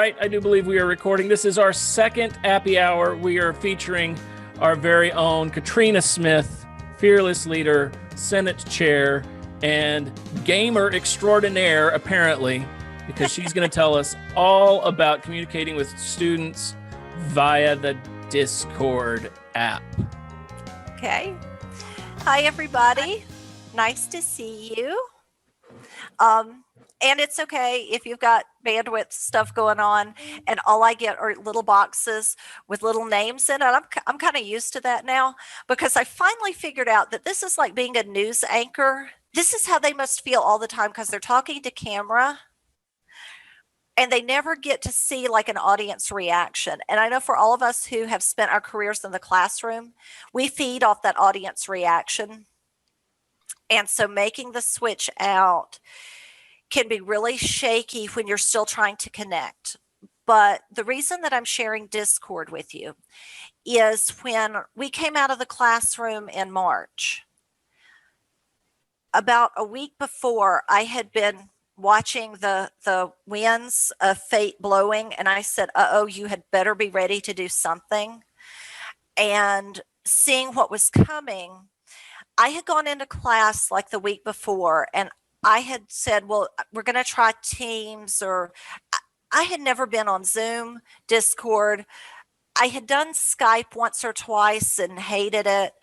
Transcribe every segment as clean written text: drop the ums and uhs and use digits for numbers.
right, I do believe we are recording. This is our second Appy Hour. We are featuring our very own Katrina Smith, fearless leader, Senate chair, and gamer extraordinaire, apparently, because she's going to tell us all about communicating with students via the Discord app. Okay. Hi, everybody. Nice to see you. And it's okay if you've got bandwidth stuff going on and all I get are little boxes with little names in it. I'm kind of used to that now because I finally figured out that this is like being a news anchor. This is how they must feel all the time because they're talking to camera and they never get to see like an audience reaction. And I know for all of us who have spent our careers in the classroom, we feed off that audience reaction. And so making the switch out can be really shaky when you're still trying to connect. But the reason that I'm sharing Discord with you is when we came out of the classroom in March, about a week before, I had been watching the winds of fate blowing, and I said, uh-oh, you had better be ready to do something. And seeing what was coming, I had gone into class like the week before, and I had said, well, we're going to try Teams, or I had never been on Zoom, Discord. I had done Skype once or twice and hated it.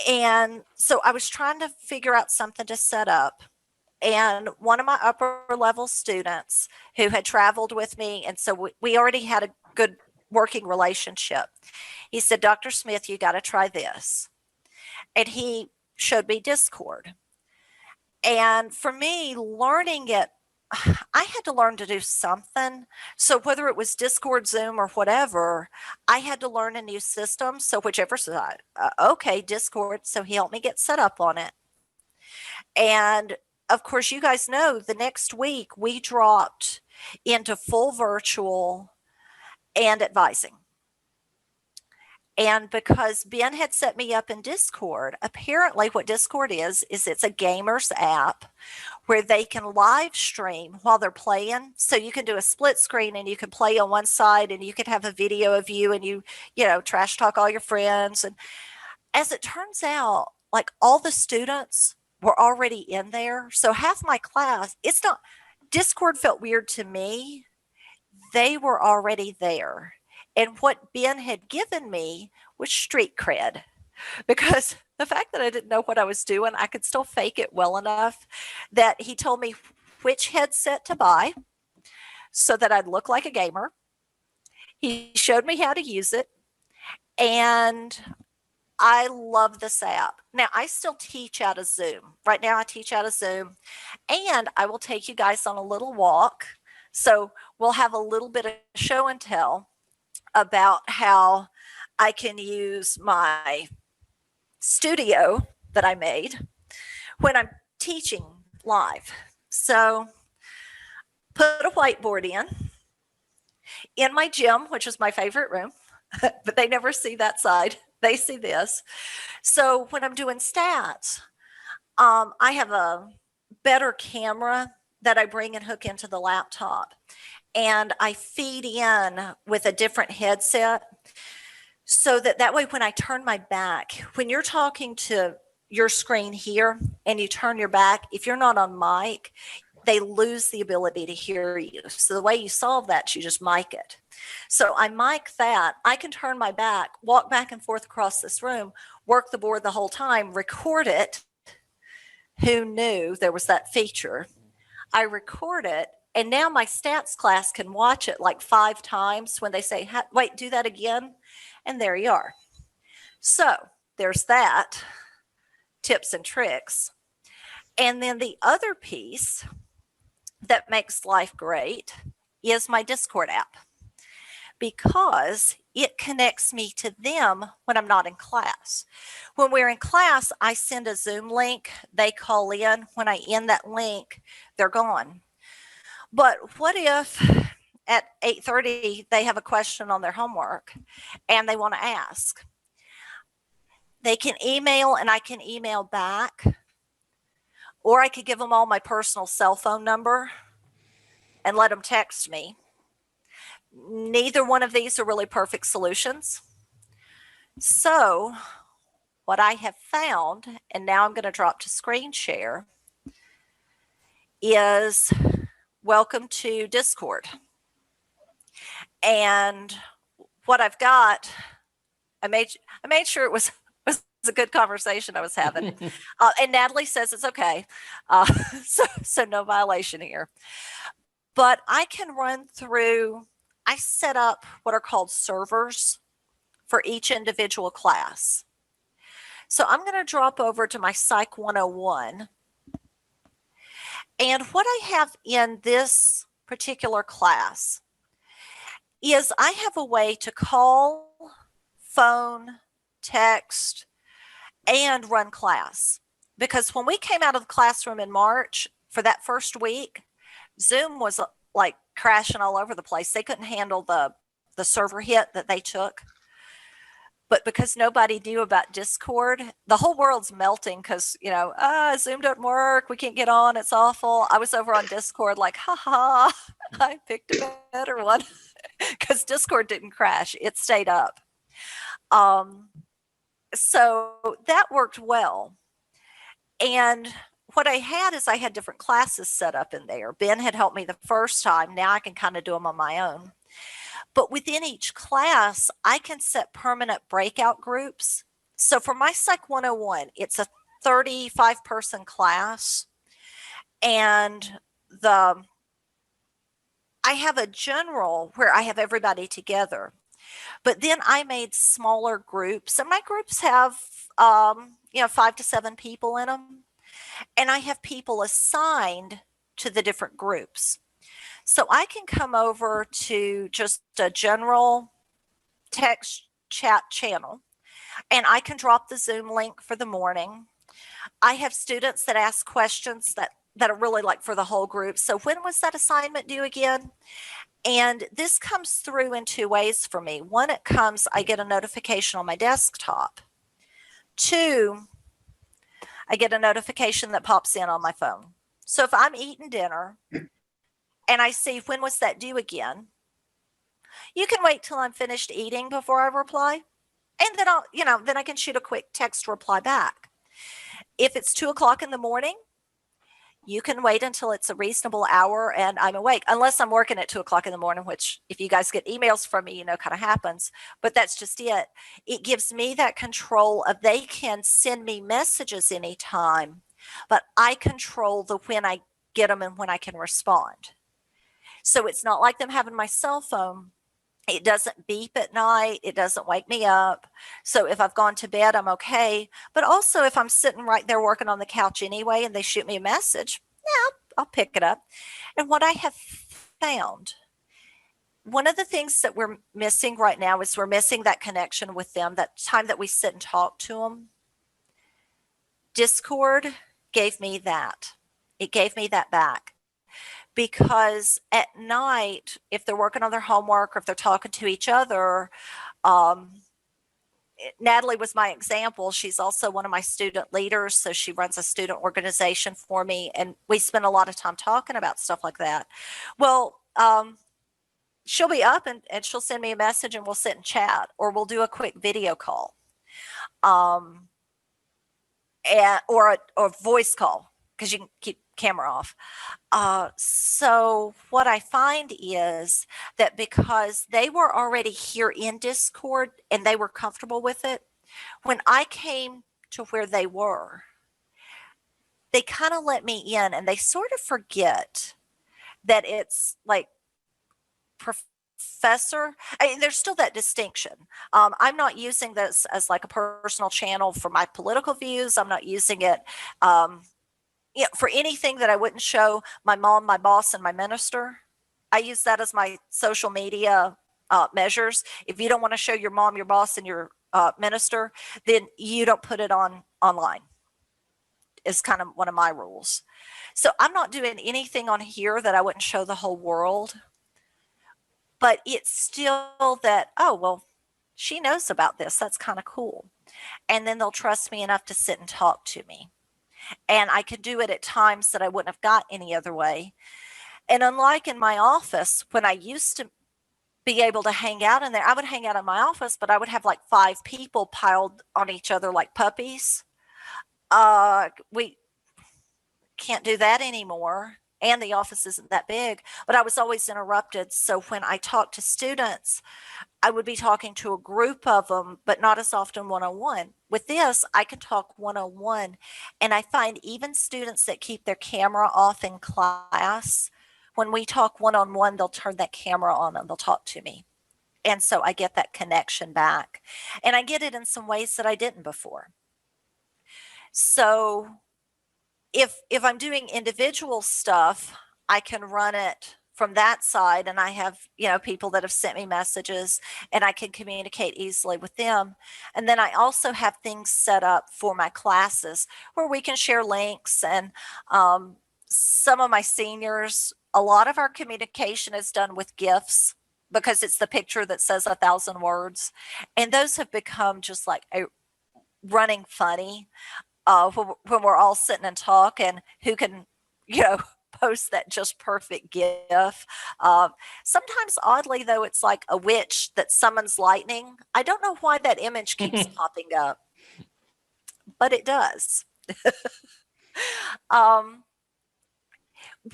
And so I was trying to figure out something to set up. And one of my upper level students who had traveled with me, and so we already had a good working relationship, he said, Dr. Smith, you got to try this. And he showed me Discord. And for me, learning it, I had to learn to do something. So whether it was Discord, Zoom, or whatever, I had to learn a new system. So whichever side, okay, Discord. So he helped me get set up on it. And of course, you guys know the next week we dropped into full virtual and advising. And because Ben had set me up in Discord, apparently what Discord is it's a gamer's app where they can live stream while they're playing. So you can do a split screen and you can play on one side and you can have a video of you and you trash talk all your friends. And as it turns out, like all the students were already in there. So half my class, Discord felt weird to me. They were already there. And what Ben had given me was street cred, because the fact that I didn't know what I was doing, I could still fake it well enough that he told me which headset to buy so that I'd look like a gamer. He showed me how to use it. And I love this app. Now, I still teach out of Zoom. Right now, I teach out of Zoom. And I will take you guys on a little walk. So we'll have a little bit of show and tell about how I can use my studio that I made when I'm teaching live. So put a whiteboard in my gym, which is my favorite room, but they never see that side. They see this. So when I'm doing stats, I have a better camera that I bring and hook into the laptop. And I feed in with a different headset so that way when I turn my back, when you're talking to your screen here and you turn your back, if you're not on mic, they lose the ability to hear you. So the way you solve that, you just mic it. So I mic that. I can turn my back, walk back and forth across this room, work the board the whole time, record it. Who knew there was that feature? I record it. And now my stats class can watch it like 5 times when they say, wait, do that again. And there you are. So there's that, tips and tricks. And then the other piece that makes life great is my Discord app, because it connects me to them when I'm not in class. When we're in class, I send a Zoom link. They call in. When I end that link, they're gone. But what if at 8:30 they have a question on their homework and they want to ask? They can email and I can email back, or I could give them all my personal cell phone number and let them text me. Neither one of these are really perfect solutions. So, what I have found, and now I'm going to drop to screen share, is welcome to Discord. And what I've got, I made sure it was a good conversation I was having. And Natalie says it's okay. So no violation here. But I can run through, I set up what are called servers for each individual class. So I'm going to drop over to my Psych 101. And what I have in this particular class is I have a way to call, phone, text, and run class. Because when we came out of the classroom in March for that first week, Zoom was like crashing all over the place. They couldn't handle the server hit that they took. But because nobody knew about Discord, the whole world's melting because, Zoom doesn't work. We can't get on. It's awful. I was over on Discord like, ha, I picked a better one because Discord didn't crash. It stayed up. So that worked well. And what I had is I had different classes set up in there. Ben had helped me the first time. Now I can kind of do them on my own. But within each class, I can set permanent breakout groups. So for my Psych 101, it's a 35-person class. And I have a general where I have everybody together. But then I made smaller groups. And my groups have, 5 to 7 people in them. And I have people assigned to the different groups. So I can come over to just a general text chat channel, and I can drop the Zoom link for the morning. I have students that ask questions that are really like for the whole group. So when was that assignment due again? And this comes through in 2 ways for me. One, I get a notification on my desktop. 2, I get a notification that pops in on my phone. So if I'm eating dinner and I see when was that due again, you can wait till I'm finished eating before I reply. And then then I can shoot a quick text reply back. If it's 2:00 in the morning, you can wait until it's a reasonable hour and I'm awake, unless I'm working at 2:00 in the morning, which if you guys get emails from me, kind of happens, but that's just it. It gives me that control of they can send me messages anytime, but I control the when I get them and when I can respond. So it's not like them having my cell phone. It doesn't beep at night. It doesn't wake me up. So if I've gone to bed, I'm okay. But also if I'm sitting right there working on the couch anyway and they shoot me a message, I'll pick it up. And what I have found, one of the things that we're missing right now is we're missing that connection with them, that time that we sit and talk to them. Discord gave me that. It gave me that back. Because at night, if they're working on their homework or if they're talking to each other, Natalie was my example. She's also one of my student leaders, so she runs a student organization for me, and we spend a lot of time talking about stuff like that. Well, she'll be up and she'll send me a message and we'll sit and chat, or we'll do a quick video call, or a voice call, because you can keep camera off. So what I find is that because they were already here in Discord and they were comfortable with it, when I came to where they were, they kind of let me in and they sort of forget that it's like professor. There's still that distinction. I'm not using this as like a personal channel for my political views. I'm not using it for anything that I wouldn't show my mom, my boss, and my minister. I use that as my social media measures. If you don't want to show your mom, your boss, and your minister, then you don't put it online. Is kind of one of my rules. So I'm not doing anything on here that I wouldn't show the whole world. But it's still that, oh, well, she knows about this. That's kind of cool. And then they'll trust me enough to sit and talk to me. And I could do it at times that I wouldn't have got any other way. And unlike in my office, when I used to be able to hang out in there. I would hang out in my office, but I would have like 5 people piled on each other like puppies. We can't do that anymore. And the office isn't that big, but I was always interrupted. So when I talked to students, I would be talking to a group of them, but not as often one on one. With this, I can talk one on one. And I find even students that keep their camera off in class, when we talk one on one, they'll turn that camera on and they'll talk to me. And so I get that connection back. And I get it in some ways that I didn't before. So if I'm doing individual stuff, I can run it from that side, and I have, people that have sent me messages and I can communicate easily with them. And then I also have things set up for my classes where we can share links. And some of my seniors, a lot of our communication is done with GIFs because it's the picture that says 1,000 words. And those have become just like a running funny when we're all sitting and talking, who can, post that just perfect GIF. Sometimes, oddly, though, it's like a witch that summons lightning. I don't know why that image keeps popping up, but it does.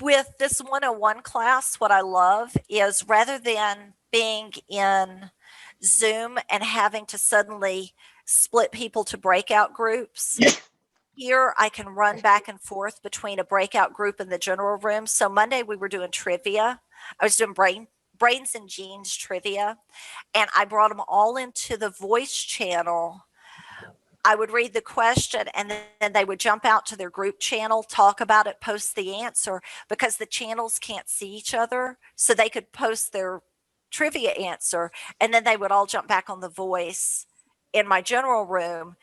With this 101 class, what I love is rather than being in Zoom and having to suddenly split people to breakout groups, here I can run back and forth between a breakout group and the general room. So Monday we were doing trivia. I was doing brains and genes trivia, and I brought them all into the voice channel. I would read the question and then they would jump out to their group channel, talk about it, post the answer, because the channels can't see each other. So they could post their trivia answer and then they would all jump back on the voice in my general room,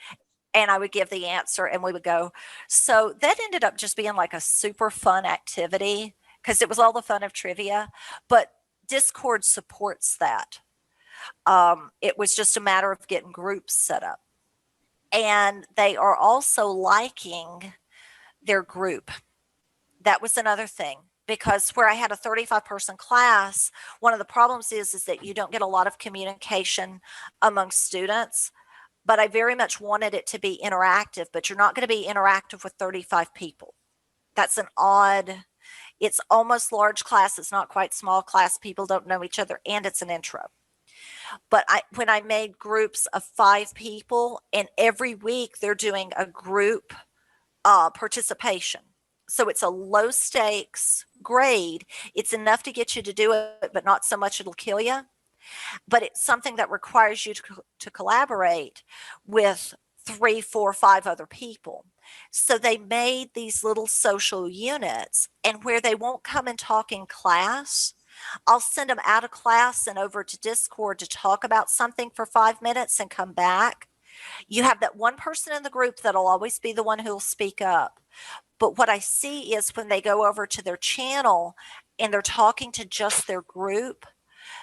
and I would give the answer and we would go. So that ended up just being like a super fun activity because it was all the fun of trivia, but Discord supports that. It was just a matter of getting groups set up. And they are also liking their group. That was another thing, because where I had a 35-person class, one of the problems is that you don't get a lot of communication among students. But I very much wanted it to be interactive, but you're not going to be interactive with 35 people. That's it's almost large class. It's not quite small class. People don't know each other, and it's an intro. But when I made groups of 5 people, and every week they're doing a group participation. So it's a low stakes grade. It's enough to get you to do it, but not so much it'll kill you. But it's something that requires you to collaborate with 3, 4, 5 other people. So they made these little social units, and where they won't come and talk in class, I'll send them out of class and over to Discord to talk about something for 5 minutes and come back. You have that one person in the group that'll always be the one who'll speak up. But what I see is when they go over to their channel and they're talking to just their group,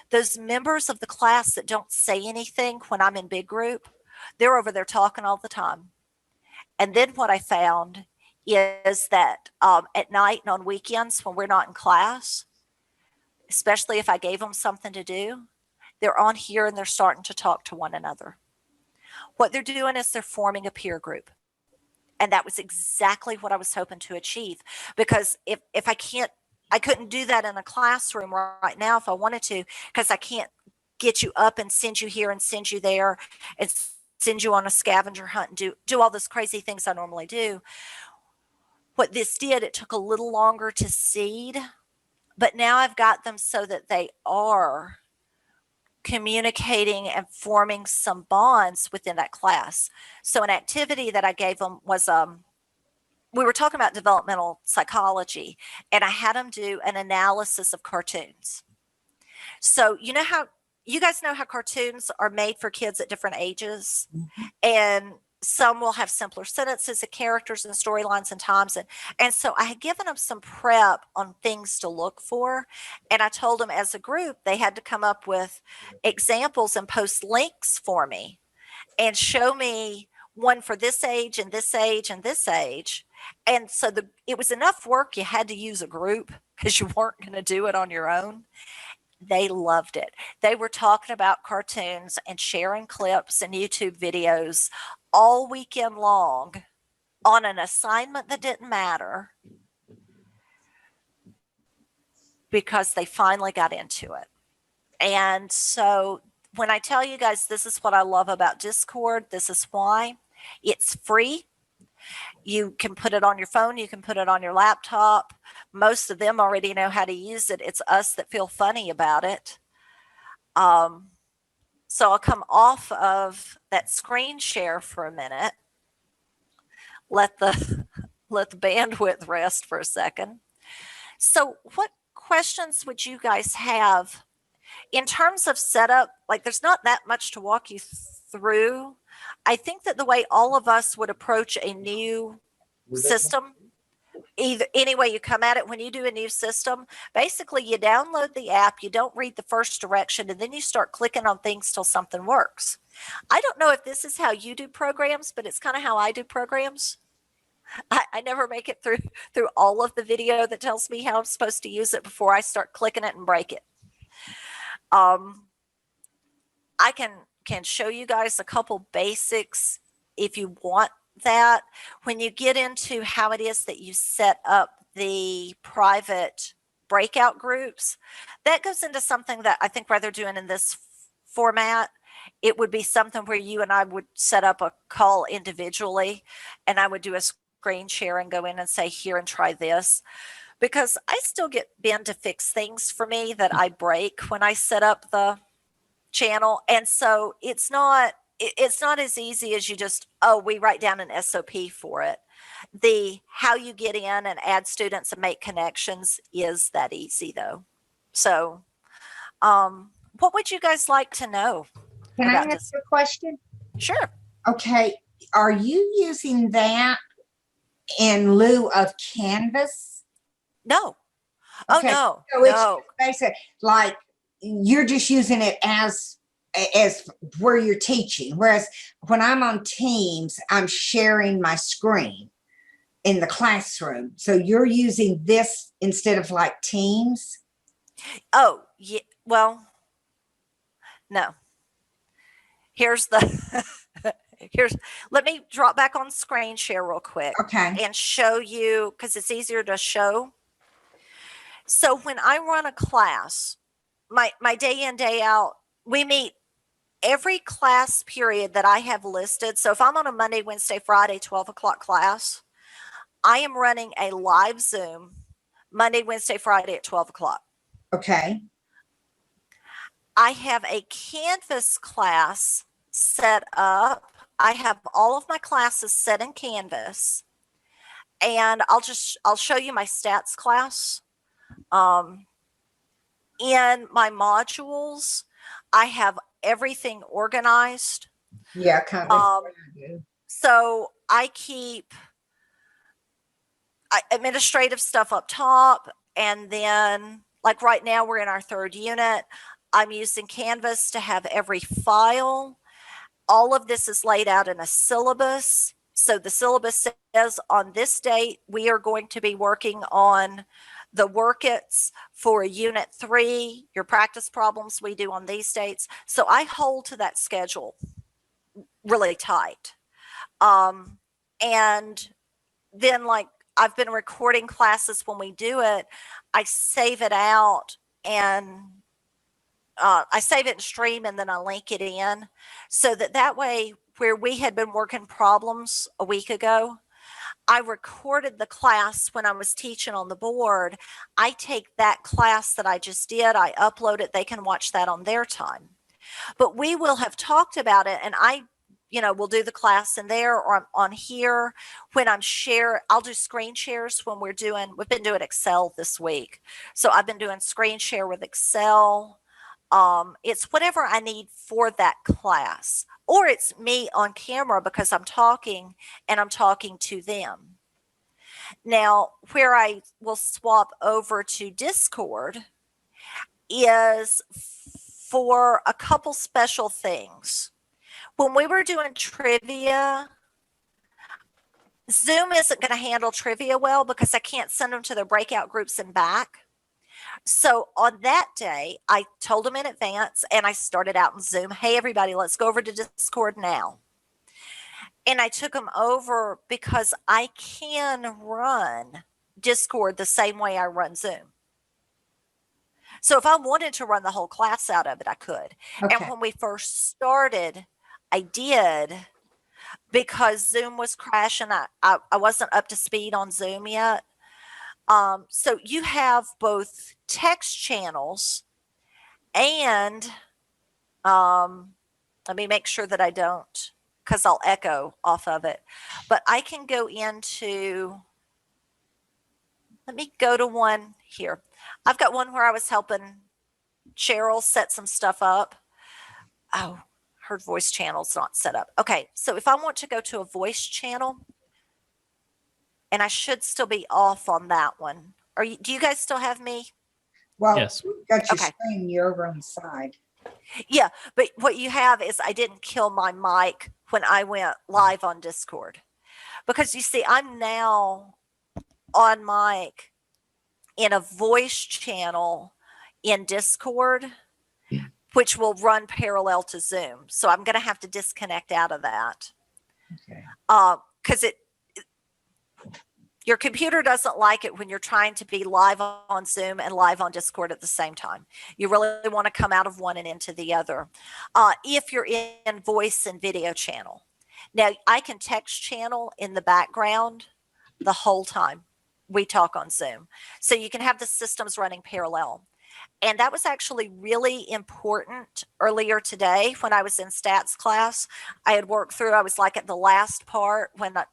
those members of the class that don't say anything when I'm in big group, they're over there talking all the time. And then what I found is that at night and on weekends when we're not in class, especially if I gave them something to do, they're on here and they're starting to talk to one another. What they're doing is they're forming a peer group. And that was exactly what I was hoping to achieve. Because if I couldn't do that in a classroom right now if I wanted to, because I can't get you up and send you here and send you there and send you on a scavenger hunt and do all those crazy things I normally do. What this did, it took a little longer to seed, but now I've got them so that they are communicating and forming some bonds within that class. So an activity that I gave them was we were talking about developmental psychology, and I had them do an analysis of cartoons. So you guys know how cartoons are made for kids at different ages, and some will have simpler sentences and characters and storylines and times. And so I had given them some prep on things to look for. And I told them as a group, they had to come up with examples and post links for me and show me one for this age and this age and this age. And so it was enough work. You had to use a group because you weren't going to do it on your own. They loved it. They were talking about cartoons and sharing clips and YouTube videos all weekend long on an assignment that didn't matter because they finally got into it. And so when I tell you guys, this is what I love about Discord, this is why. It's free. You can put it on your phone, you can put it on your laptop. Most of them already know how to use it. It's us that feel funny about it. So I'll come off of that screen share for a minute. Let the bandwidth rest for a second. So what questions would you guys have in terms of setup? Like, there's not that much to walk you through. I think that the way all of us would approach a new system, either any way you come at it, when you do a new system, basically you download the app, you don't read the first direction, and then you start clicking on things till something works. I don't know if this is how you do programs, but it's kind of how I do programs. I never make it through all of the video that tells me how I'm supposed to use it before I start clicking it and break it. I can show you guys a couple basics if you want that. When you get into how it is that you set up the private breakout groups, that goes into something that I think rather doing in this format, it would be something where you and I would set up a call individually, and I would do a screen share and go in and say, here, and try this. Because I still get Ben to fix things for me that I break when I set up the channel. And so it's not as easy as you just, we write down an SOP for it. The how you get in and add students and make connections is that easy though. So what would you guys like to know? Can I ask a question? Sure. Okay. Are you using that in lieu of Canvas? No. Okay. Oh, no. So it's just basic, like you're just using it as where you're teaching. Whereas when I'm on Teams, I'm sharing my screen in the classroom. So you're using this instead of like Teams? Oh, yeah. Well, no. Let me drop back on screen share real quick. Okay. And show you, because it's easier to show. So when I run a class, my day in, day out, we meet every class period that I have listed. So if I'm on a Monday, Wednesday, Friday, 12 o'clock class, I am running a live Zoom Monday, Wednesday, Friday at 12 o'clock. Okay. I have a Canvas class set up. I have all of my classes set in Canvas, and I'll show you my stats class. In my modules, I have everything organized. Yeah, kind of. So I keep administrative stuff up top, and then like right now we're in our third unit. I'm using Canvas to have every file. All of this is laid out in a syllabus. So the syllabus says on this date, we are going to be working on the workets for unit 3, your practice problems we do on these dates. So I hold to that schedule really tight. And then like I've been recording classes when we do it, I save it out and I save it in Stream and then I link it in so that way where we had been working problems a week ago, I recorded the class when I was teaching on the board. I take that class that I just did, I upload it, they can watch that on their time. But we will have talked about it, and we'll do the class in there or on here. When I'm I'll do screen shares when we've been doing Excel this week. So I've been doing screen share with Excel. It's whatever I need for that class, or it's me on camera because I'm talking and I'm talking to them. Now, where I will swap over to Discord is for a couple special things. When we were doing trivia, Zoom isn't going to handle trivia well because I can't send them to their breakout groups and back. So on that day, I told them in advance and I started out in Zoom. Hey, everybody, let's go over to Discord now. And I took them over because I can run Discord the same way I run Zoom. So if I wanted to run the whole class out of it, I could. Okay. And when we first started, I did, because Zoom was crashing. I wasn't up to speed on Zoom yet. So you have both text channels and let me make sure that I don't, because I'll echo off of it. But I can go into, let me go to one here. I've got one where I was helping Cheryl set some stuff up. Oh, her voice channel's not set up. Okay, so if I want to go to a voice channel, and I should still be off on that one. Do you guys still have me? Well, Yes. we've got your Okay. screen, you're over on the side. Yeah, but what you have is I didn't kill my mic when I went live on Discord. Because you see, I'm now on mic in a voice channel in Discord, which will run parallel to Zoom. So I'm going to have to disconnect out of that. Okay. Because your computer doesn't like it when you're trying to be live on Zoom and live on Discord at the same time. You really want to come out of one and into the other. If you're in voice and video channel. Now, I can text channel in the background the whole time we talk on Zoom. So you can have the systems running parallel. And that was actually really important earlier today when I was in stats class. I had worked through, I was like at the last part when the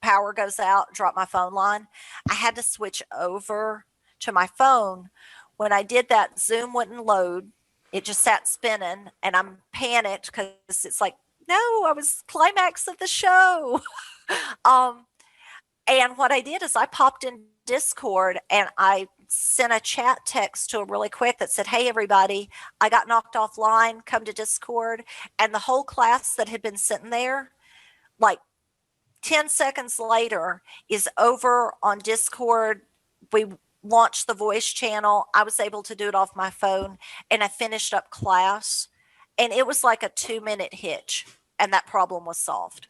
power goes out, drop my phone line. I had to switch over to my phone. When I did that, Zoom wouldn't load. It just sat spinning, and I'm panicked because it's like, no, I was climax of the show. And what I did is I popped in Discord and I sent a chat text to him really quick that said, hey, everybody, I got knocked offline, come to Discord. And the whole class that had been sitting there, like 10 seconds later, is over on Discord. We launched the voice channel. I was able to do it off my phone, and I finished up class. And it was like a 2-minute hitch, and that problem was solved.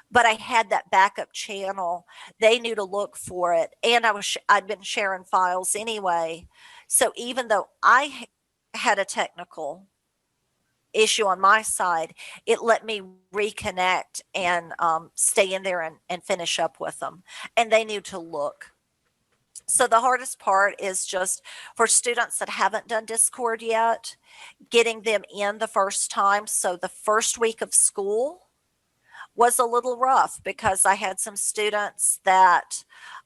But I had that backup channel. They knew to look for it, and I'd been sharing files anyway. So even though I had a technical issue on my side, it let me reconnect and stay in there and finish up with them. And they knew to look. So the hardest part is just for students that haven't done Discord yet, getting them in the first time. So the first week of school was a little rough because I had some students that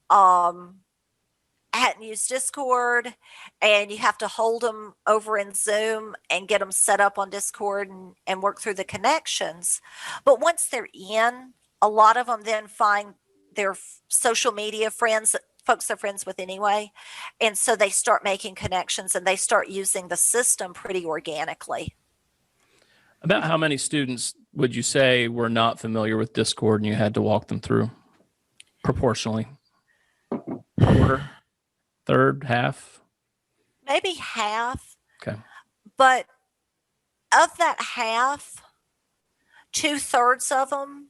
hadn't used Discord, and you have to hold them over in Zoom and get them set up on Discord and work through the connections. But once they're in, a lot of them then find their social media friends, folks they're friends with anyway. And so they start making connections and they start using the system pretty organically. About how many students would you say were not familiar with Discord and you had to walk them through proportionally? Quarter, third, half? Maybe half. Okay. But of that half, 2/3 of them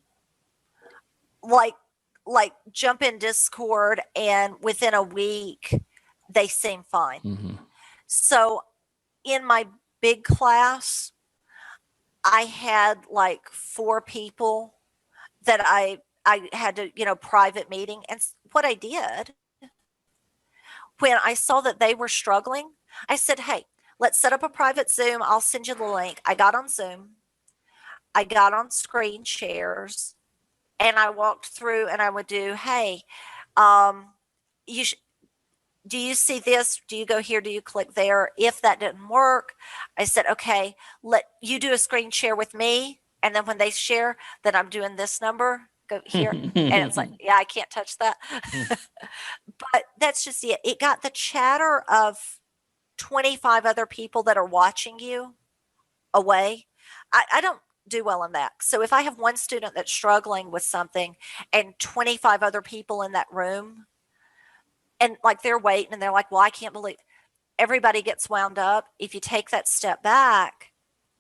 like jump in Discord, and within a week they seem fine. Mm-hmm. So in my big class, I had like 4 people that I had to, private meeting. And what I did when I saw that they were struggling, I said, hey, let's set up a private Zoom. I'll send you the link. I got on Zoom. I got on screen shares, and I walked through and I would do, hey, do you see this? Do you go here? Do you click there? If that didn't work, I said, okay, let you do a screen share with me. And then when they share that I'm doing this number, go here. And it's like, yeah, I can't touch that. But that's just it. It got the chatter of 25 other people that are watching you away. I don't do well in that. So if I have one student that's struggling with something and 25 other people in that room, and like they're waiting and they're like, well, I can't believe, everybody gets wound up. If you take that step back,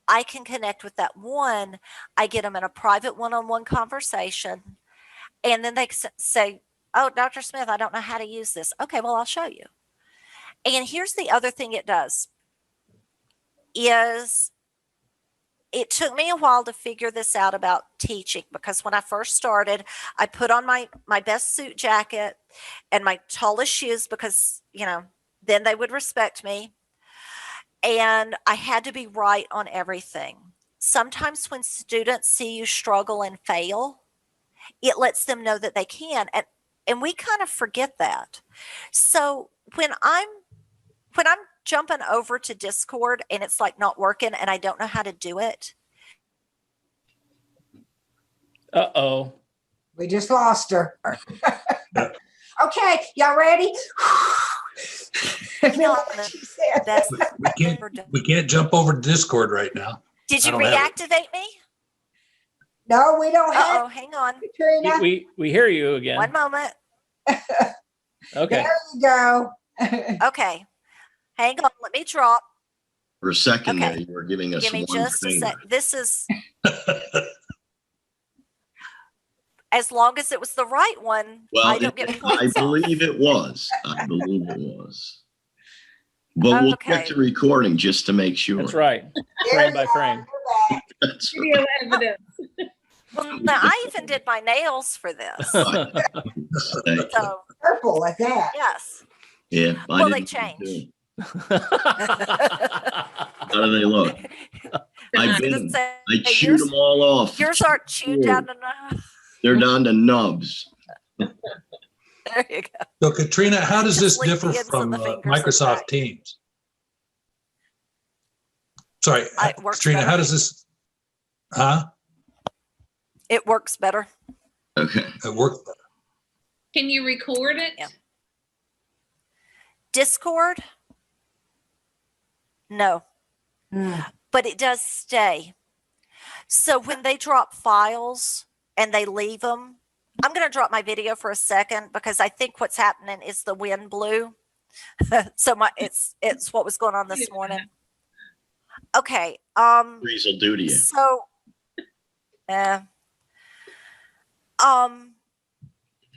I can connect with that one. I get them in a private one-on-one conversation, and then they say, "Oh, Dr. Smith, I don't know how to use this." Okay, well, I'll show you. And here's the other thing it does is it took me a while to figure this out about teaching, because when I first started, I put on my best suit jacket and my tallest shoes because, then they would respect me. And I had to be right on everything. Sometimes when students see you struggle and fail, it lets them know that they can. And we kind of forget that. So when I'm jumping over to Discord and it's like not working and I don't know how to do it. Uh-oh. We just lost her. Okay, y'all ready? We can't jump over to Discord right now. Did you reactivate me? No, we don't have. Oh, hang on. Katrina. We hear you again. One moment. Okay. There you go. Okay. Hang on. Let me drop. For a second Okay. there, you were giving us Give me one just a finger. sec. This is as long as it was the right one. Well, I don't get I points off. believe it was. I believe it was. But we'll Okay. check the recording just to make sure. That's right. There Frame you by are. frame. We're back. That's right. Video evidence. Well, now I even did my nails for this. So Purple at that. yes. Yeah. Well, they didn't change. How do they look? I bit them. Say, I chewed them all off. yours aren't chewed down enough. They're down to nubs. There you go. So Katrina, how does this Just leave the differ ends from of the fingers Microsoft back. Teams? Sorry, It works Katrina, better. how does this, huh? It works better. Okay. It worked. Can you record it? Yeah. Discord? No, but it does stay. So when they drop files and they leave them, I'm going to drop my video for a second because I think what's happening is the wind blew. So it's what was going on this morning. Okay. Breeze will do to you. So,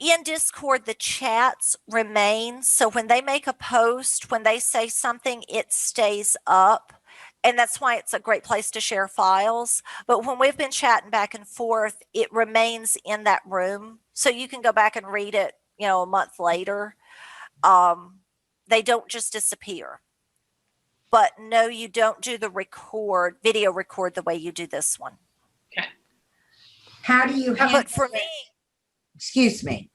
in Discord, the chats remain. So when they make a post, when they say something, it stays up. And that's why it's a great place to share files. But when we've been chatting back and forth, it remains in that room. So you can go back and read it, a month later. They don't just disappear. But no, you don't do the video record the way you do this one. How do you handle But for it? me, Excuse me.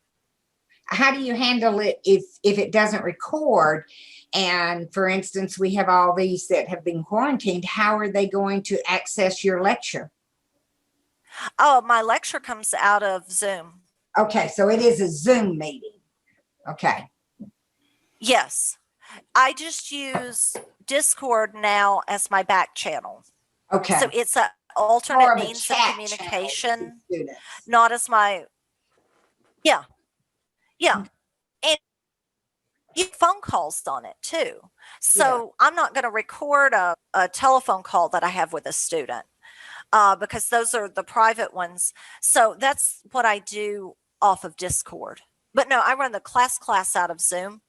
How do you handle it if it doesn't record? And for instance, we have all these that have been quarantined. How are they going to access your lecture? oh, my lecture comes out of Zoom. Okay, so it is a Zoom meeting. Okay. Yes. I just use Discord now as my back channel. Okay. So it's an More alternate of a means of chat communication, channel to students. not as my, yeah. And you get phone calls on it too. So I'm not going to record a telephone call that I have with a student because those are the private ones. So that's what I do off of Discord. But no, I run the class out of Zoom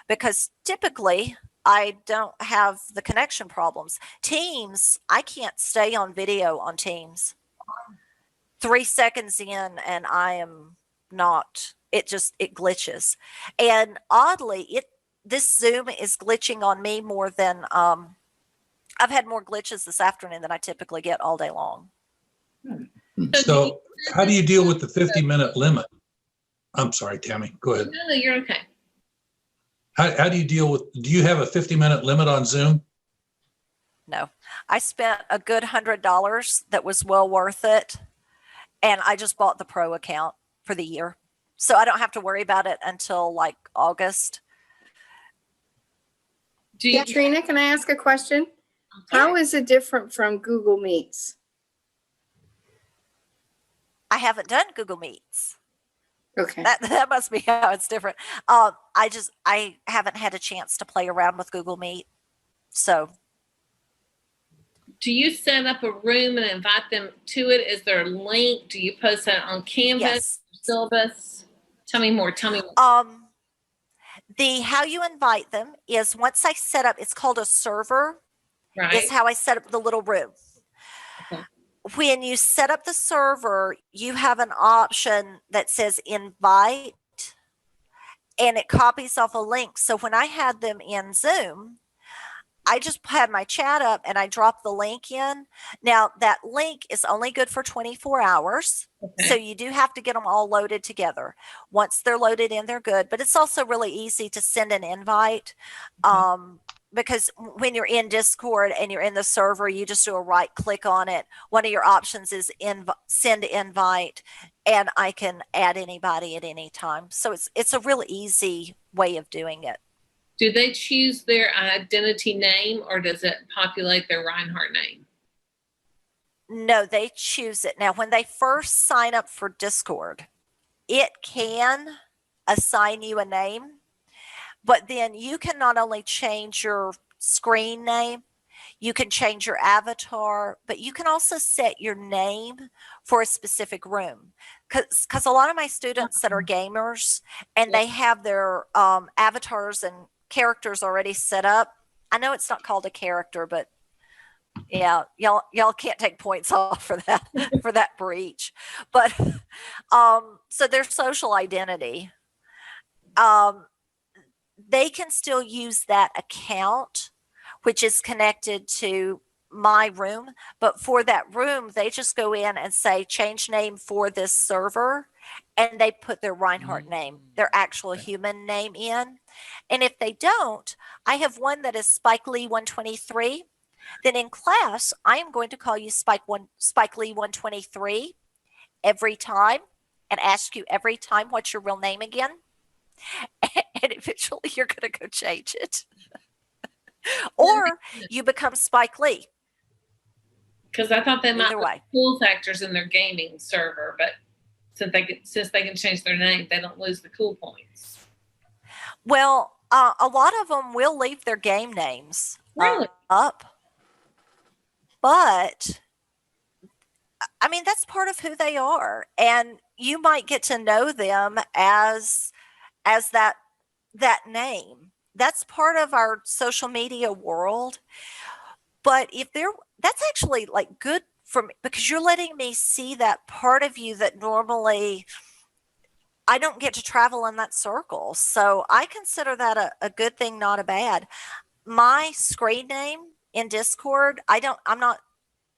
because typically I don't have the connection problems. Teams, I can't stay on video on Teams. 3 seconds in and I am not, it glitches. And oddly, this Zoom is glitching on me more than, I've had more glitches this afternoon than I typically get all day long. So how do you deal with the 50-minute limit? I'm sorry, Tammy, go ahead. No, you're okay. How do you deal with, do you have a 50-minute limit on Zoom? No, I spent a good $100 that was well worth it. And I just bought the pro account for the year. So I don't have to worry about it until like August. Katrina, can I ask a question? How is it different from Google Meets? I haven't done Google Meets. Okay. That must be how it's different. I haven't had a chance to play around with Google Meet. So Do you set up a room and invite them to it? Is there a link? Do you post that on Canvas, yes. syllabus? Tell me more. Tell me more. The how you invite them is once I set up, it's called a server, Right. is how I set up the little room. Okay. When you set up the server, you have an option that says invite, and it copies off a link. So when I had them in Zoom, I just had my chat up and I dropped the link in. Now, that link is only good for 24 hours. Okay. So you do have to get them all loaded together. Once they're loaded in, they're good. But it's also really easy to send an invite, because when you're in Discord and you're in the server, you just do a right click on it. One of your options is send invite, and I can add anybody at any time. So it's a really easy way of doing it. Do they choose their identity name, or does it populate their Reinhardt name? No, they choose it. Now, when they first sign up for Discord, it can assign you a name, but then you can not only change your screen name, you can change your avatar, but you can also set your name for a specific room. Because a lot of my students that are gamers and they have their avatars and characters already set up. I know it's not called a character, but yeah, y'all can't take points off for that breach. But so their social identity, they can still use that account, which is connected to my room. But for that room, they just go in and say change name for this server, and they put their Reinhardt name, their actual human name in. And if they don't, I have one that is Spike Lee 123. Then in class, I am going to call you Spike Lee 123 every time and ask you every time what's your real name again. And eventually you're going to go change it. Or you become Spike Lee. Because I thought they might Either put way. cool factors in their gaming server, but since they can change their name, they don't lose the cool points. Well, a lot of them will leave their game names Really? up. But I mean, that's part of who they are. And you might get to know them as that name. That's part of our social media world. But that's actually like good for me, because you're letting me see that part of you that normally I don't get to travel in that circle. So I consider that a good thing, not a bad. My screen name in Discord, I'm not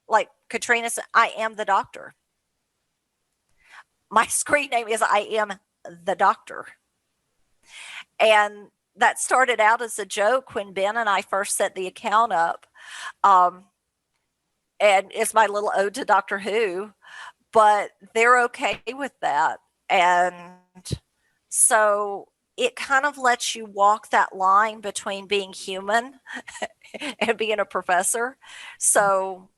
like Katrina said, I am the doctor. My screen name is I am the doctor. And that started out as a joke when Ben and I first set the account up. And it's my little ode to Doctor Who, but they're okay with that. And so it kind of lets you walk that line between being human and being a professor. So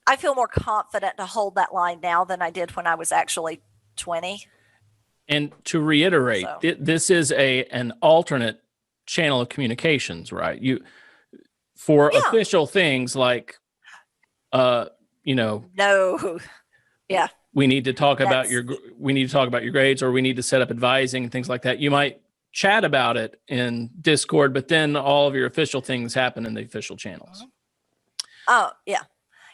I feel more confident to hold that line now than I did when I was actually 20. And to reiterate, So. this is an alternate channel of communications, right? For Yeah. official things like, No. Yeah. we need to talk about your grades, or we need to set up advising and things like that. You might chat about it in Discord, but then all of your official things happen in the official channels. Oh, yeah.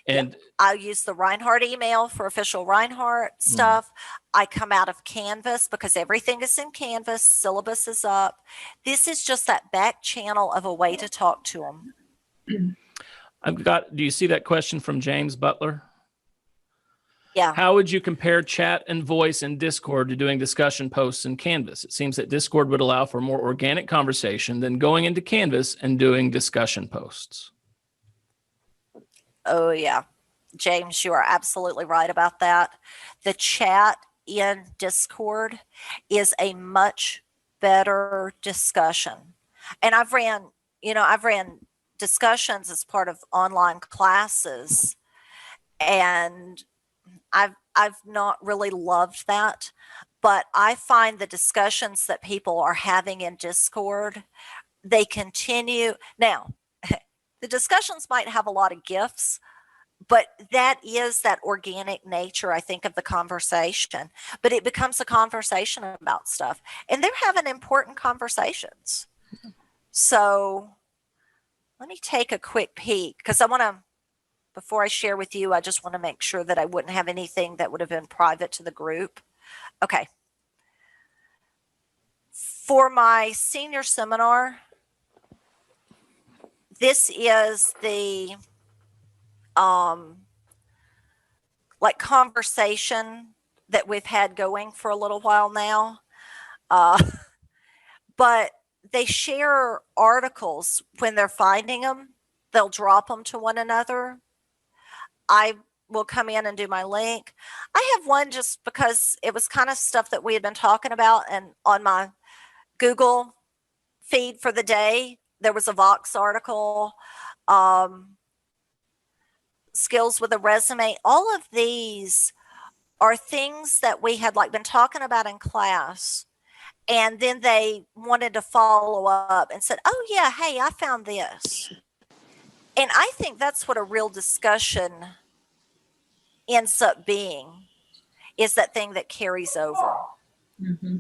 And I use the Reinhardt email for official Reinhardt stuff. I come out of Canvas because everything is in Canvas. Syllabus is up. This is just that back channel of a way to talk to them. do you see that question from James Butler? Yeah. How would you compare chat and voice in Discord to doing discussion posts in Canvas? It seems that Discord would allow for more organic conversation than going into Canvas and doing discussion posts. Oh, yeah. James, you are absolutely right about that. The chat in Discord is a much better discussion. And I've ran discussions as part of online classes, and I've not really loved that, but I find the discussions that people are having in Discord they continue. Now, the discussions might have a lot of gifts, but that is that organic nature, I think, of the conversation. But it becomes a conversation about stuff, and they're having important conversations. So let me take a quick peek, because I want to, before I share with you, I just want to make sure that I wouldn't have anything that would have been private to the group. Okay. For my senior seminar, this is the like conversation that we've had going for a little while now. But they share articles when they're finding them. They'll drop them to one another. I will come in and do my link. I have one just because it was kind of stuff that we had been talking about, and on my Google feed for the day, there was a Vox article, skills with a resume. All of these are things that we had like been talking about in class, and then they wanted to follow up and said, oh yeah, hey, I found this. And I think that's what a real discussion ends up being, is that thing that carries over. Mm-hmm.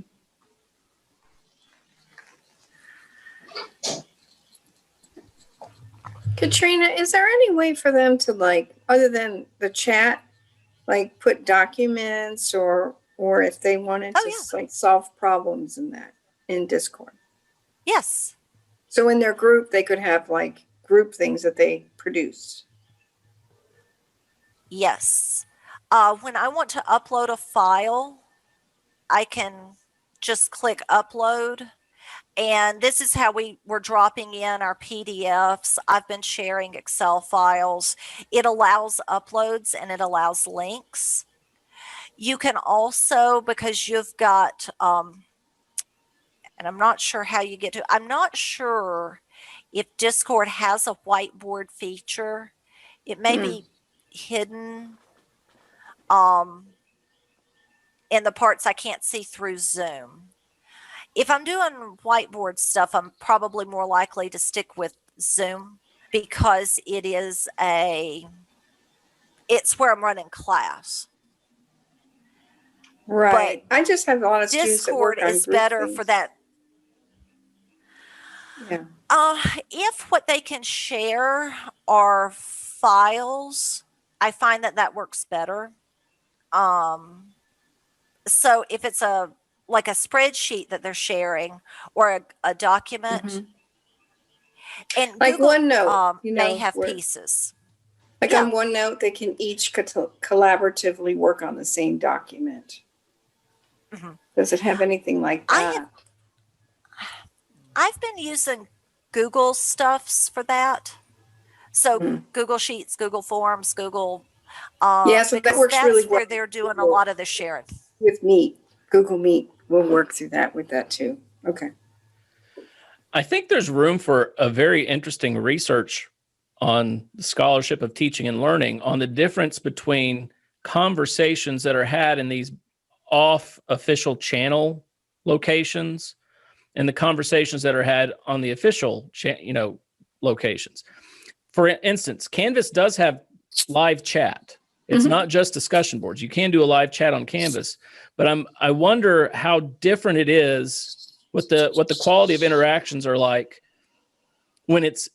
Katrina, is there any way for them to, like, other than the chat, like put documents or if they wanted to like solve problems in that in Discord? Yes. So in their group, they could have like group things that they produce. Yes. When I want to upload a file, I can just click upload. And this is how we were dropping in our PDFs. I've been sharing Excel files. It allows uploads and it allows links. You can also, because you've got, and I'm not sure how you get to, I'm not sure if Discord has a whiteboard feature. It may be hidden in the parts I can't see through Zoom. If I'm doing whiteboard stuff, I'm probably more likely to stick with Zoom because it's where I'm running class. Right. But I just have a lot of students that work Discord on is better things. for that. Yeah. If what they can share are files, I find that works better. So if it's like a spreadsheet that they're sharing or a document, and like Google, OneNote, may have pieces. Like on OneNote, they can each collaboratively work on the same document. Mm-hmm. Does it have anything like that? I've been using Google stuffs for that. So Google Sheets, Google Forms, Google. So that works really well. Where they're doing a lot of the sharing. With Meet, Google Meet will work through that with that too. Okay. I think there's room for a very interesting research on the scholarship of teaching and learning on the difference between conversations that are had in these off official channel locations and the conversations that are had on the official locations. For instance, Canvas does have live chat. It's not just discussion boards. You can do a live chat on Canvas, but I wonder how different it is, what the quality of interactions are like when it's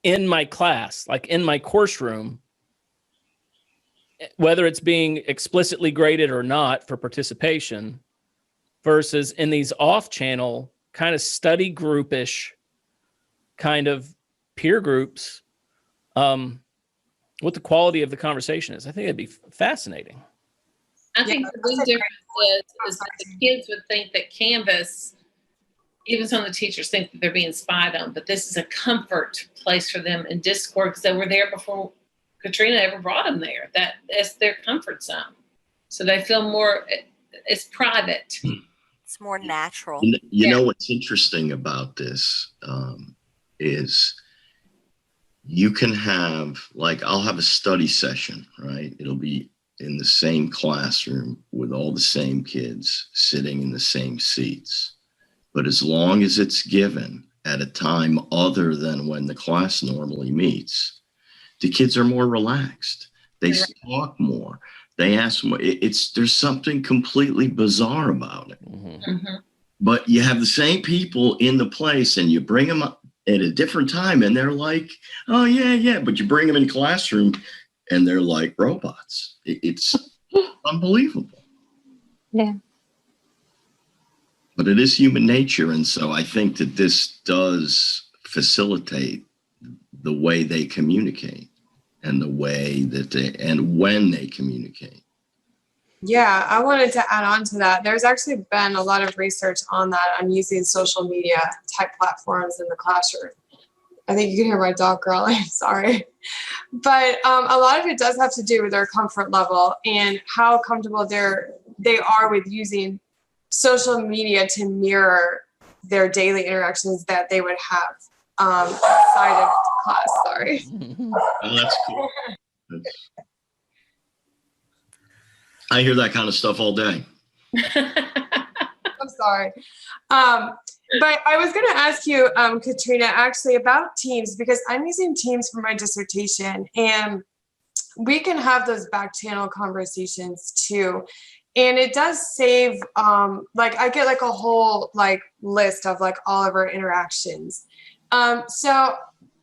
in my class, like in my course room, whether it's being explicitly graded or not for participation, versus in these off-channel kind of study groupish kind of peer groups. What the quality of the conversation is. I think it'd be fascinating. I think the big difference is that the kids would think that Canvas, even some of the teachers think that they're being spied on, but this is a comfort place for them in Discord because they were there before Katrina ever brought them there. That's their comfort zone. So they feel more, it's private. It's more natural. You know what's interesting about this is you can have, like, I'll have a study session, right? It'll be in the same classroom with all the same kids sitting in the same seats. But as long as it's given at a time other than when the class normally meets, the kids are more relaxed. They talk more. They ask more. There's something completely bizarre about it. But you have the same people in the place, and you bring them up at a different time, and they're like, "Oh yeah." But you bring them in classroom, and they're like robots. It's unbelievable. Yeah. But it is human nature, and so I think that this does facilitate the way they communicate and the way that and when they communicate. Yeah, I wanted to add on to that. There's actually been a lot of research on that, on using social media type platforms in the classroom. I think you can hear my dog growling, sorry. But a lot of it does have to do with their comfort level and how comfortable they are with using social media to mirror their daily interactions that they would have outside of class, sorry. Oh, that's cool. I hear that kind of stuff all day. I'm sorry. But I was going to ask you, Katrina, actually about Teams, because I'm using Teams for my dissertation, and we can have those back channel conversations too. And it does save, like I get like a whole like list of like all of our interactions. So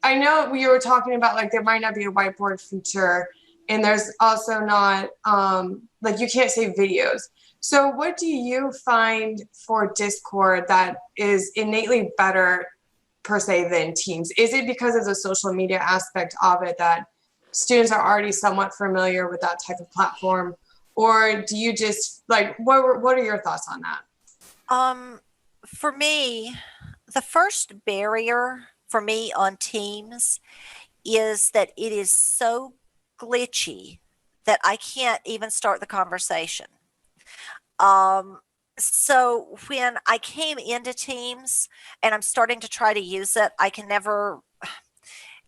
I know we were talking about like there might not be a whiteboard feature, and there's also not, like you can't save videos. So what do you find for Discord that is innately better per se than Teams? Is it because of the social media aspect of it that students are already somewhat familiar with that type of platform? Or do you just like, what are your thoughts on that? For me, the first barrier for me on Teams is that it is so glitchy that I can't even start the conversation. So when I came into Teams and I'm starting to try to use it, I can never,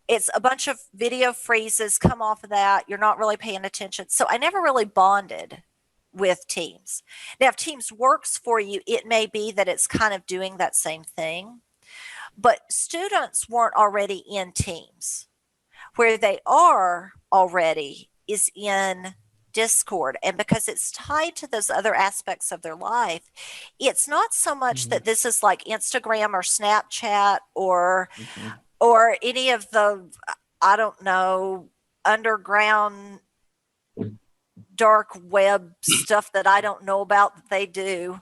it's a bunch of video freezes come off of that. You're not really paying attention. So I never really bonded with Teams. Now, if Teams works for you, it may be that it's kind of doing that same thing, but students weren't already in Teams. Where they are already is in Discord. And because it's tied to those other aspects of their life, it's not so much that this is like Instagram or Snapchat or any of the, I don't know, underground dark web stuff that I don't know about that they do.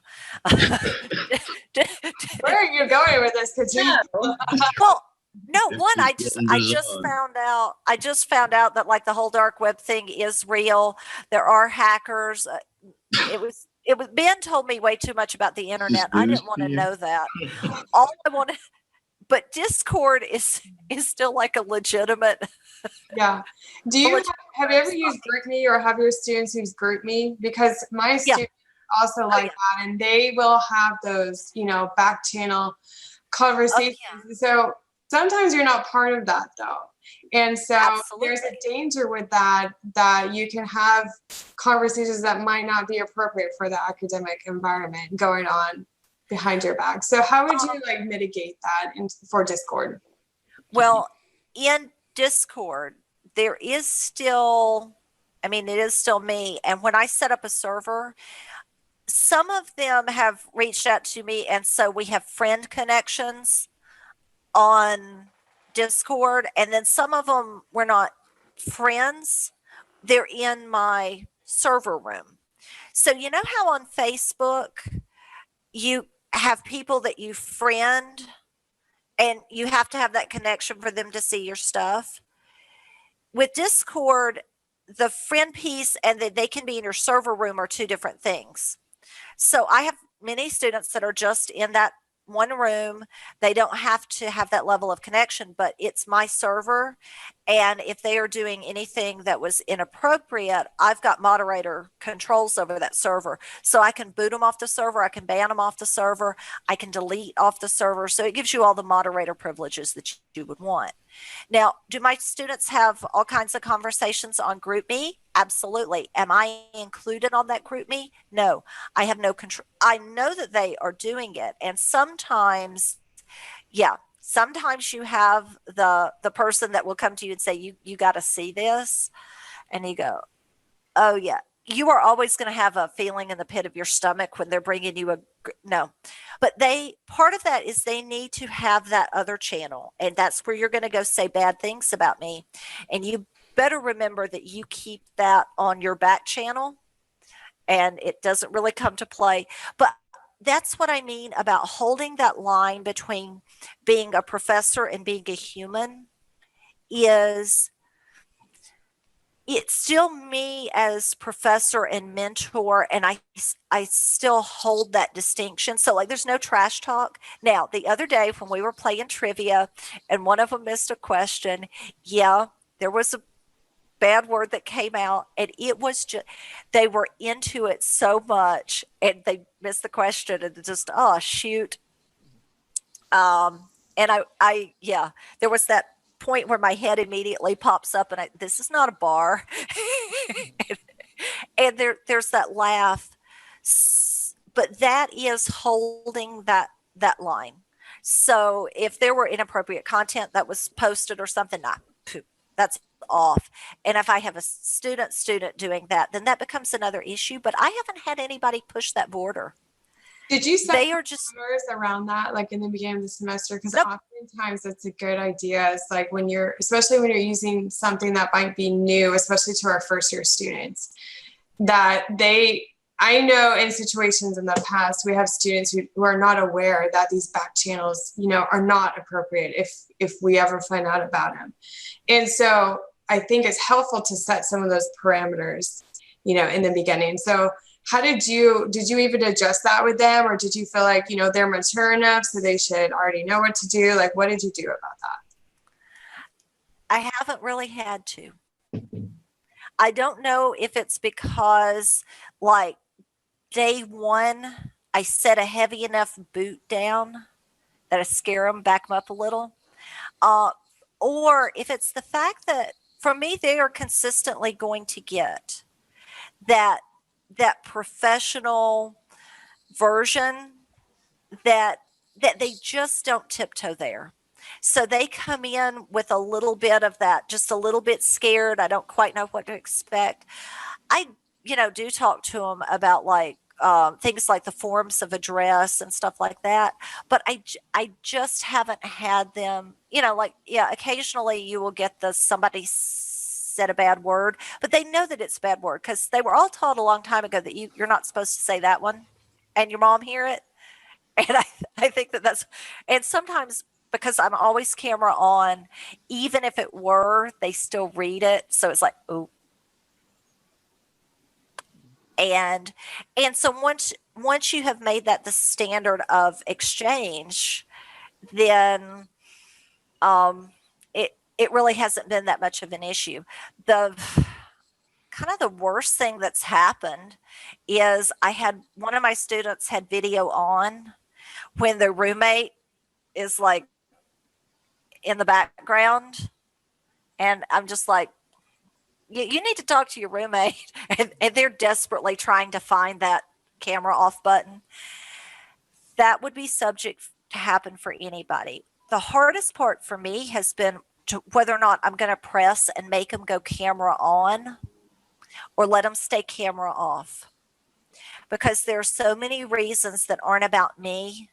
Where are you going with this, Katrina? Well, no, one, I just found out that like the whole dark web thing is real. There are hackers. It was Ben told me way too much about the internet. I didn't want to know that. All I wanted, but Discord is still like a legitimate. Yeah. Do you have you ever used GroupMe, or have your students use GroupMe? Because my students also like that, and they will have those, back channel conversations. So sometimes you're not part of that though. And so there's a danger with that you can have conversations that might not be appropriate for the academic environment going on behind your back. So how would you like mitigate that for Discord? Well, in Discord, there is still, it is still me. And when I set up a server, some of them have reached out to me. And so we have friend connections on Discord. And then some of them we're not friends. They're in my server room. So you know how on Facebook you have people that you friend and you have to have that connection for them to see your stuff? With Discord, the friend piece and that they can be in your server room are two different things. So I have many students that are just in that one room. They don't have to have that level of connection, but it's my server. And if they are doing anything that was inappropriate, I've got moderator controls over that server. So I can boot them off the server. I can ban them off the server. I can delete off the server. So it gives you all the moderator privileges that you would want. Now, do my students have all kinds of conversations on GroupMe? Absolutely. Am I included on that GroupMe? No, I have no control. I know that they are doing it. And sometimes, sometimes you have the person that will come to you and say, you got to see this. And you go, oh yeah. You are always going to have a feeling in the pit of your stomach when they're bringing you no, but part of that is they need to have that other channel. And that's where you're going to go say bad things about me. And you better remember that you keep that on your back channel and it doesn't really come to play. But that's what I mean about holding that line between being a professor and being a human. Is it's still me as professor and mentor, and I still hold that distinction. So like there's no trash talk. Now, the other day when we were playing trivia and one of them missed a question, yeah, there was a bad word that came out, and it was just, they were into it so much and they missed the question and just, oh shoot. And I yeah, there was that point where my head immediately pops up and this is not a bar. and there's that laugh, but that is holding that line. So if there were inappropriate content that was posted or something, that's off. And if I have a student doing that, then that becomes another issue. But I haven't had anybody push that border. Did you set they are just around that, like in the beginning of the semester? Because nope. oftentimes that's a good idea. It's like especially when you're using something that might be new, especially to our first year students, I know in situations in the past, we have students who are not aware that these back channels, are not appropriate if we ever find out about them. And so I think it's helpful to set some of those parameters, in the beginning. So how did you even adjust that with them, or did you feel like, they're mature enough so they should already know what to do? Like, what did you do about that? I haven't really had to. I don't know if it's because like day one, I set a heavy enough boot down that I scare them, back them up a little. Or if it's the fact that for me, they are consistently going to get that professional version that they just don't tiptoe there. So they come in with a little bit of that, just a little bit scared. I don't quite know what to expect. I, do talk to them about like things like the forms of address and stuff like that. But I just haven't had them, occasionally you will get somebody said a bad word, but they know that it's a bad word because they were all taught a long time ago that you're not supposed to say that one, and your mom hear it. And I think that's, and sometimes because I'm always camera on, even if it were, they still read it. So it's like, oh. And so once you have made that the standard of exchange, then it really hasn't been that much of an issue. The kind of the worst thing that's happened is I had one of my students had video on when their roommate is like in the background. And I'm just like, you need to talk to your roommate. And they're desperately trying to find that camera off button. That would be subject to happen for anybody. The hardest part for me has been whether or not I'm going to press and make them go camera on or let them stay camera off. Because there are so many reasons that aren't about me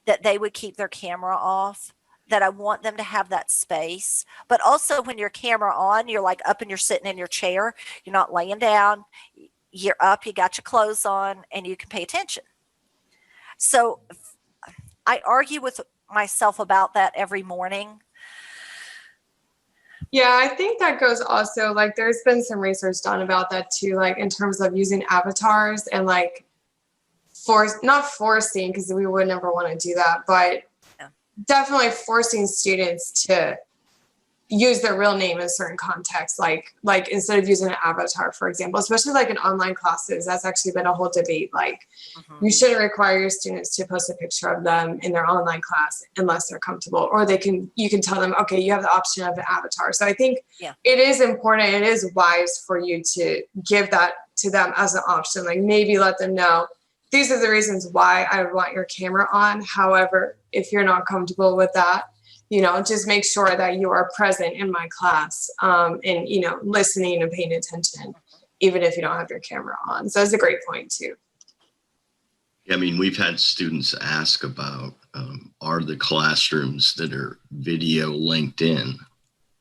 that they would keep their camera off, that I want them to have that space. But also when you're camera on, you're like up and you're sitting in your chair. You're not laying down. You're up, you got your clothes on, and you can pay attention. So I argue with myself about that every morning. Yeah, I think that goes also, like, there's been some research done about that too, like in terms of using avatars and like not forcing, because we would never want to do that, but definitely forcing students to use their real name in certain contexts, like instead of using an avatar, for example, especially like in online classes. That's actually been a whole debate. Like, you shouldn't require your students to post a picture of them in their online class unless they're comfortable, or you can tell them, okay, you have the option of an avatar. So I think it is important, it is wise for you to give that to them as an option. Like, maybe let them know, these are the reasons why I want your camera on. However, if you're not comfortable with that, just make sure that you are present in my class, and, listening and paying attention, even if you don't have your camera on. So that's a great point too. I mean, we've had students ask about, are the classrooms that are video linked in,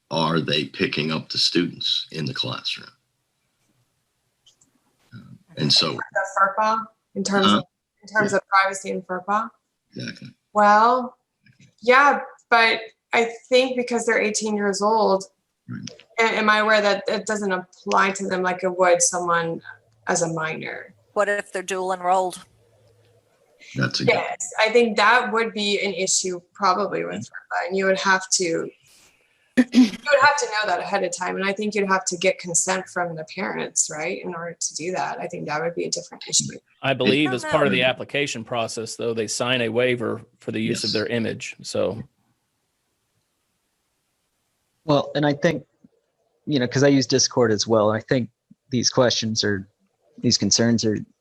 are they picking up the students in the classroom? And so the FERPA in terms of privacy and FERPA. Exactly. Well, yeah, but I think because they're 18 years old, Right. am I aware that it doesn't apply to them like it would someone as a minor? What if they're dual enrolled? That's a good. Yes, I think that would be an issue probably with FERPA, and you would have to know that ahead of time, and I think you'd have to get consent from the parents, right, in order to do that. I think that would be a different issue. I believe as part of the application process, though, they sign a waiver for the use of their image. So, well, and I think, because I use Discord as well, I think these concerns are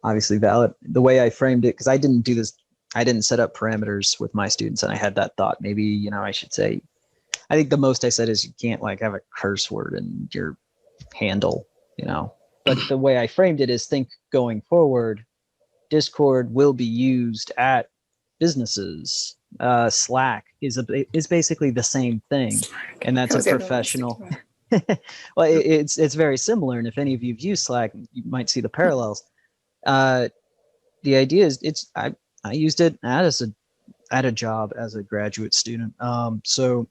obviously valid. The way I framed it, because I didn't do this, I didn't set up parameters with my students, and I had that thought. Maybe, I should say, I think the most I said is you can't have a curse word in your handle, But the way I framed it is, think going forward, Discord will be used at businesses. Slack is basically the same thing, and that's a professional. Well, it's very similar, and if any of you've used Slack, you might see the parallels. The idea is, I used it at a job as a graduate student. So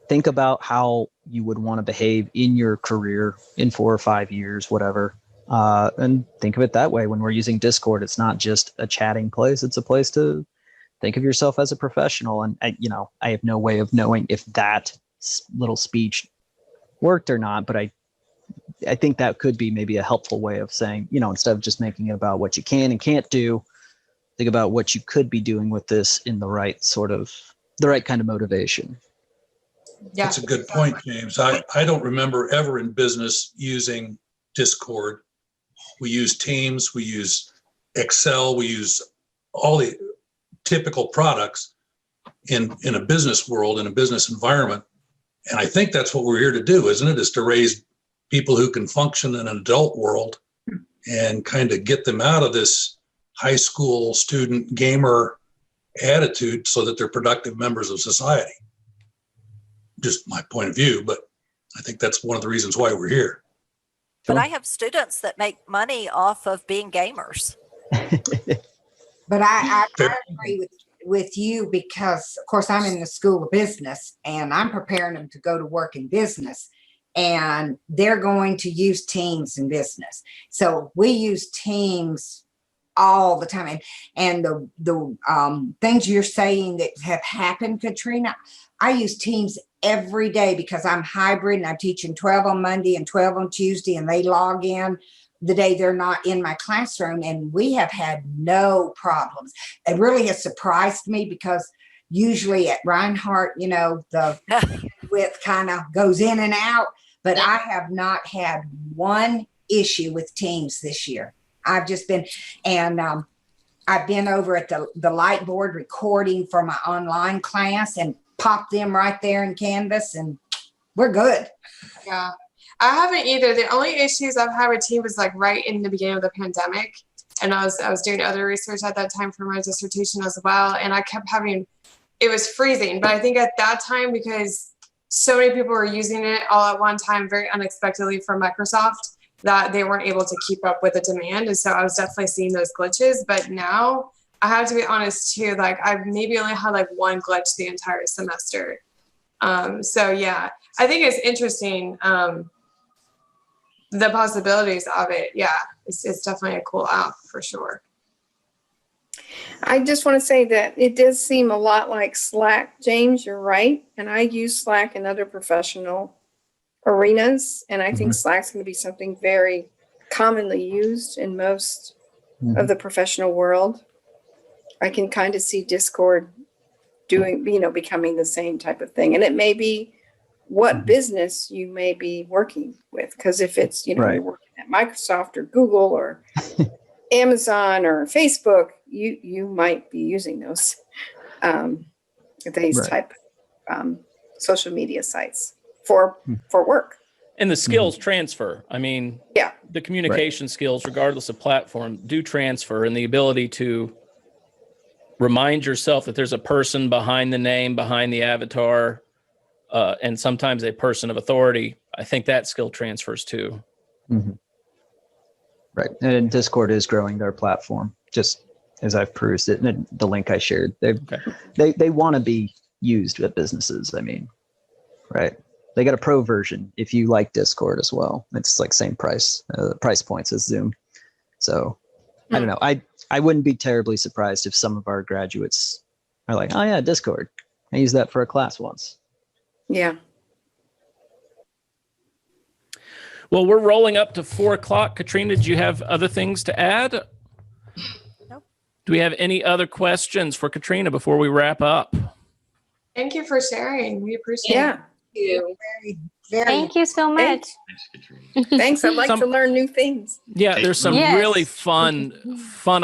think about how you would want to behave in your career in 4 or 5 years, whatever. And think of it that way. When we're using Discord, it's not just a chatting place. It's a place to think of yourself as a professional. And, I have no way of knowing if that little speech worked or not, but I think that could be maybe a helpful way of saying, instead of just making it about what you can and can't do, think about what you could be doing with this in the right kind of motivation. Yeah. That's a good point, James. I don't remember ever in business using Discord. We use Teams, we use Excel, we use all the typical products in a business world, in a business environment. And I think that's what we're here to do, isn't it? Is to raise people who can function in an adult world and kind of get them out of this high school student gamer attitude so that they're productive members of society. Just my point of view, but I think that's one of the reasons why we're here. But I have students that make money off of being gamers. But I agree with you because, of course, I'm in the School of Business and I'm preparing them to go to work in business, and they're going to use Teams in business. So we use Teams all the time. And the things you're saying that have happened, Katrina, I use Teams every day because I'm hybrid and I'm teaching 12 on Monday and 12 on Tuesday, and they log in the day they're not in my classroom, and we have had no problems. It really has surprised me because usually at Reinhardt, the width kind of goes in and out, but I have not had one issue with Teams this year. I've just been, and I've been over at the light board recording for my online class and popped them right there in Canvas, and we're good. Yeah. I haven't either. The only issues I've had with Teams was right in the beginning of the pandemic. And I was doing other research at that time for my dissertation as well. And I kept it was freezing. But I think at that time, because so many people were using it all at one time, very unexpectedly from Microsoft, that they weren't able to keep up with the demand. And so I was definitely seeing those glitches. But now I have to be honest too, I've maybe only had one glitch the entire semester. So yeah, I think it's interesting. The possibilities of it. Yeah, it's definitely a cool app for sure. I just want to say that it does seem a lot like Slack. James, you're right. And I use Slack in other professional arenas. And I think Slack's going to be something very commonly used in most of the professional world. I can kind of see Discord becoming the same type of thing. And it may be what business you may be working with. Because if it's, Right. you're working at Microsoft or Google or Amazon or Facebook, you might be using those Right. type social media sites for work. And the skills transfer. I mean, Yeah. the communication skills, regardless of platform, do transfer, and the ability to remind yourself that there's a person behind the name, behind the avatar, and sometimes a person of authority. I think that skill transfers too. Mm-hmm. Right. And Discord is growing their platform, just as I've perused it. And the link I shared, they want to be used at businesses. I mean, right. They got a pro version if you like Discord as well. It's like same price points as Zoom. So I don't know. I wouldn't be terribly surprised if some of our graduates are like, oh yeah, Discord. I used that for a class once. Yeah. Well, we're rolling up to 4:00. Katrina, did you have other things to add? Nope. Do we have any other questions for Katrina before we wrap up? Thank you for sharing. We appreciate it. You. Very, Thank you so much. Thanks, Katrina. Thanks. I'd like to learn new things. Yeah, there's some Yes. really fun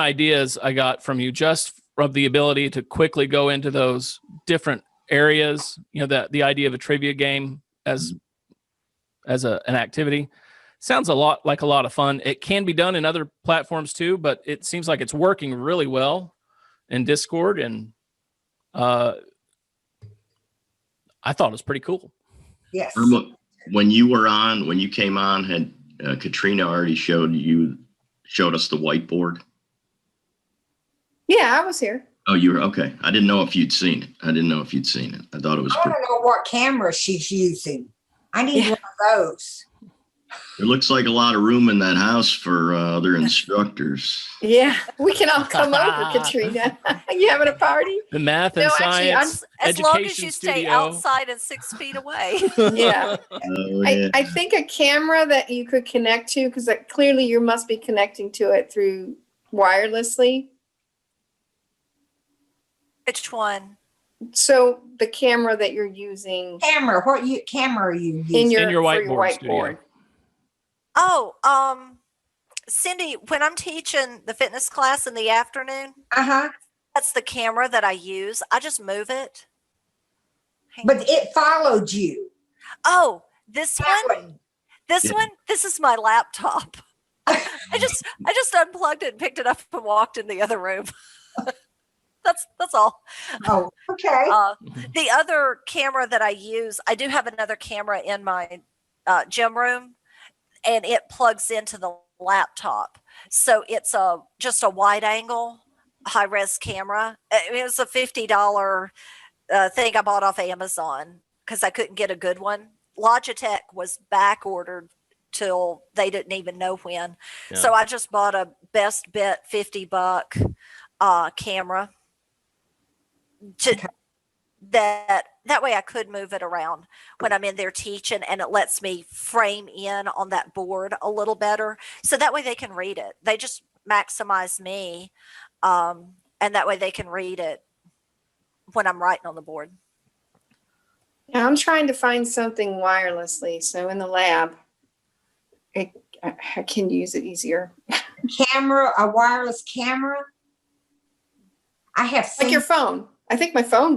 ideas I got from you, just from the ability to quickly go into those different areas. You know, the idea of a trivia game as an activity sounds a lot of fun. It can be done in other platforms too, but it seems like it's working really well in Discord, and I thought it was pretty cool. yes. Irma, when you came on, had Katrina already showed us the whiteboard? Yeah, I was here. Oh, you were okay. I didn't know if you'd seen it. I thought it was I pretty. want to know what camera she's using. I need one of those. It looks like a lot of room in that house for other instructors. Yeah, we can all come over, Katrina. You having a party? The math and No, actually, science As long as education you stay studio. outside and 6 feet away. Yeah. Oh, yeah. I think a camera that you could connect to, because clearly you must be connecting to it through wirelessly. Which one? So the camera that you're using Camera. Camera are you using? in your, In your for your whiteboard studio. Oh, Cindy, when I'm teaching the fitness class in the afternoon, Uh-huh. that's the camera that I use. I just move it. Hang But on. it followed you. Oh, this That one? one. This Yeah. one? This is my laptop. I just unplugged it and picked it up and walked in the other room. That's all. Oh, okay. The other camera that I use, I do have another camera in my gym room, and it plugs into the laptop. So it's just a wide angle, high res camera. It was a $50 thing I bought off Amazon because I couldn't get a good one. Logitech was back ordered till they didn't even know when. Yeah. So I just bought a best bet $50 camera. That way I could move it around when I'm in there teaching, and it lets me frame in on that board a little better. So that way they can read it. They just maximize me. And that way they can read it when I'm writing on the board. Yeah, I'm trying to find something wirelessly. So in the lab, I can use it easier. Camera, a wireless camera. I have Like seen your phone. I think my phone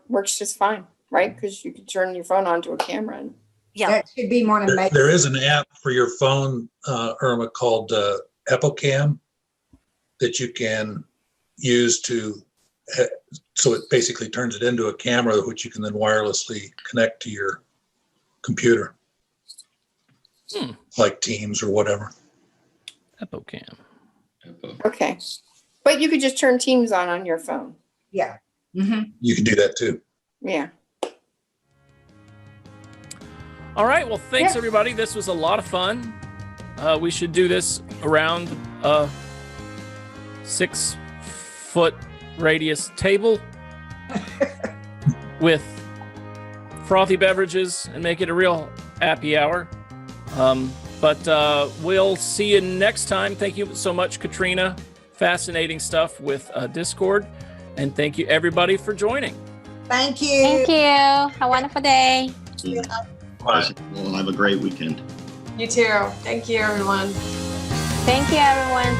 works just fine, right? Because you can turn your phone onto a camera. And Yeah. that should be one of my. There is an app for your phone, Irma, called Epocam that you can use so it basically turns it into a camera, which you can then wirelessly connect to your computer, like Teams or whatever. Epocam. okay. But you could just turn Teams on your phone. Yeah. Mm-hmm. You can do that too. Yeah. All right. Well, thanks Yeah. everybody. This was a lot of fun. We should do this around a 6-foot radius table with frothy beverages and make it a real happy hour. But we'll see you next time. Thank you so much, Katrina. Fascinating stuff with Discord. And thank you, everybody, for joining. Thank you. Thank you. Have a wonderful day. Bye. Well, have a great weekend. You too. Thank you, everyone. Thank you, everyone.